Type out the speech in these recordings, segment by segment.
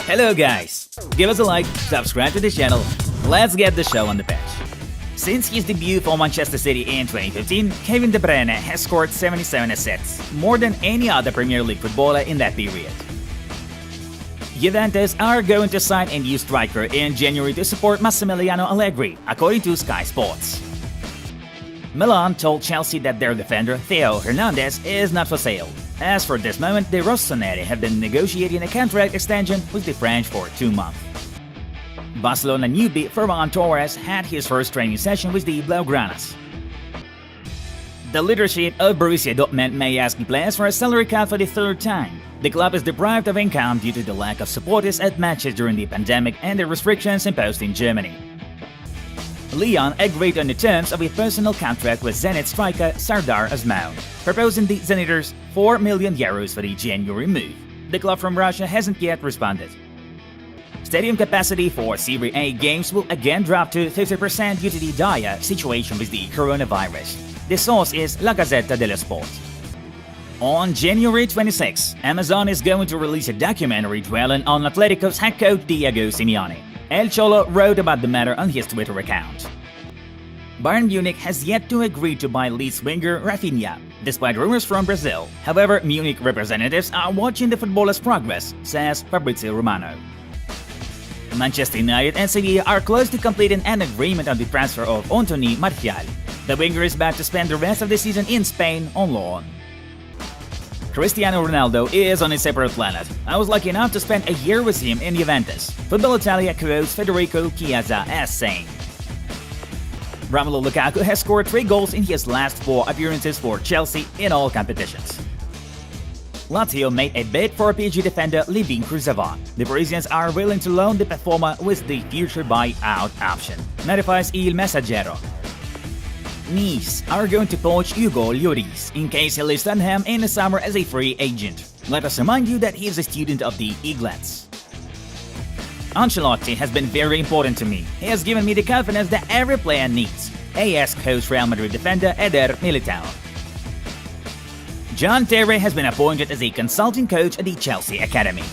Hello guys! Give us a like, subscribe to the channel, let's get the show on the pitch. Since his debut for Manchester City in 2015, Kevin De Bruyne has scored 77 assists, more than any other Premier League footballer in that period. Juventus are going to sign a new striker in January to support Massimiliano Allegri, according to Sky Sports. Milan told Chelsea that their defender, Theo Hernandez, is not for sale. As for this moment, the Rossoneri have been negotiating a contract extension with the French for 2 months. Barcelona newbie Ferran Torres had his first training session with the Blaugranas. The leadership of Borussia Dortmund may ask the players for a salary cut for the third time. The club is deprived of income due to the lack of supporters at matches during the pandemic and the restrictions imposed in Germany. Lyon agreed on the terms of a personal contract with Zenit striker Sardar Azmoun, proposing the Zeniters €4 million for the January move. The club from Russia hasn't yet responded. Stadium capacity for Serie A games will again drop to 50% due to the dire situation with the coronavirus. The source is La Gazzetta dello Sport. On January 26, Amazon is going to release a documentary dwelling on Atletico's head coach Diego Simeone. El Cholo wrote about the matter on his Twitter account. Bayern Munich has yet to agree to buy Leeds winger Rafinha, despite rumors from Brazil. However, Munich representatives are watching the footballer's progress, says Fabrizio Romano. Manchester United and Sevilla are close to completing an agreement on the transfer of Anthony Martial. The winger is about to spend the rest of the season in Spain on loan. Cristiano Ronaldo is on a separate planet. I was lucky enough to spend a year with him in Juventus. Football Italia quotes Federico Chiesa as saying, Romelu Lukaku has scored 3 goals in his last 4 appearances for Chelsea in all competitions. Lazio made a bid for PG defender Livin Kurzawa. The Parisians are willing to loan the performer with the future buyout option, notifies Il Messaggero. Nice are going to poach Hugo Lloris in case he leaves Tottenham in the summer as a free agent. Let us remind you that he is a student of the Eaglets. Ancelotti has been very important to me. He has given me the confidence that every player needs. AS coach Real Madrid defender Eder Militao. John Terry has been appointed as a consulting coach at the Chelsea Academy.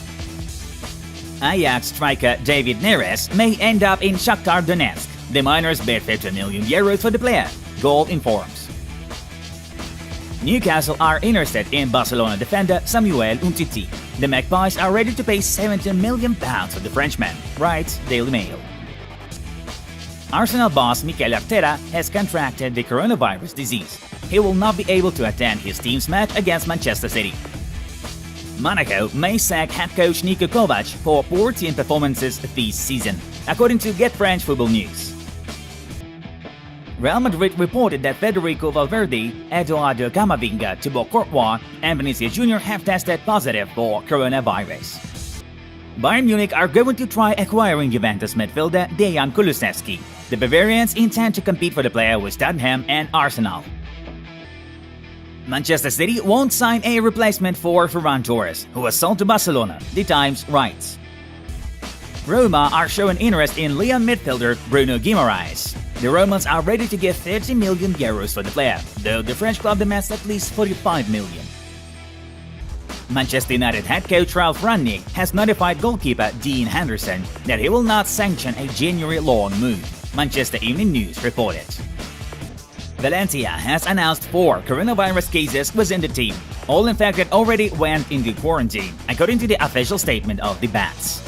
Ajax striker David Neres may end up in Shakhtar Donetsk. The Miners bid €50 million for the player, Goal informs. Newcastle are interested in Barcelona defender Samuel Umtiti. The Magpies are ready to pay £70 million for the Frenchman, writes Daily Mail. Arsenal boss Mikel Arteta has contracted the coronavirus disease. He will not be able to attend his team's match against Manchester City. Monaco may sack head coach Niko Kovac for poor team performances this season, according to Get French Football News. Real Madrid reported that Federico Valverde, Eduardo Camavinga, Thibaut Courtois, and Vinicius Jr. have tested positive for coronavirus. Bayern Munich are going to try acquiring Juventus midfielder Dejan Kulusevski. The Bavarians intend to compete for the player with Tottenham and Arsenal. Manchester City won't sign a replacement for Ferran Torres, who was sold to Barcelona, The Times writes. Roma are showing interest in Lyon midfielder Bruno Guimaraes. The Romans are ready to give €30 million for the player, though the French club demands at least €45 million. Manchester United head coach Ralph Rangnick has notified goalkeeper Dean Henderson that he will not sanction a January loan move, Manchester Evening News reported. Valencia has announced 4 coronavirus cases within the team. All infected already went into quarantine, according to the official statement of the Bats.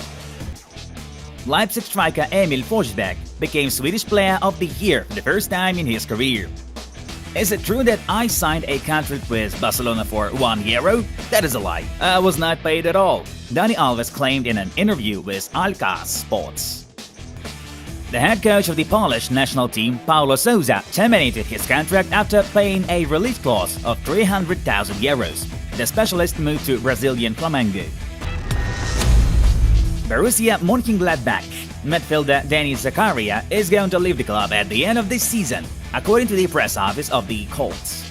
Leipzig striker Emil Forsberg became Swedish Player of the Year for the first time in his career. Is it true that I signed a contract with Barcelona for €1? That is a lie. I was not paid at all, Dani Alves claimed in an interview with Alka Sports. The head coach of the Polish national team, Paulo Sousa, terminated his contract after paying a release clause of €300,000. The specialist moved to Brazilian Flamengo. Borussia Mönchengladbach midfielder Denis Zakaria is going to leave the club at the end of this season, according to the press office of the Colts.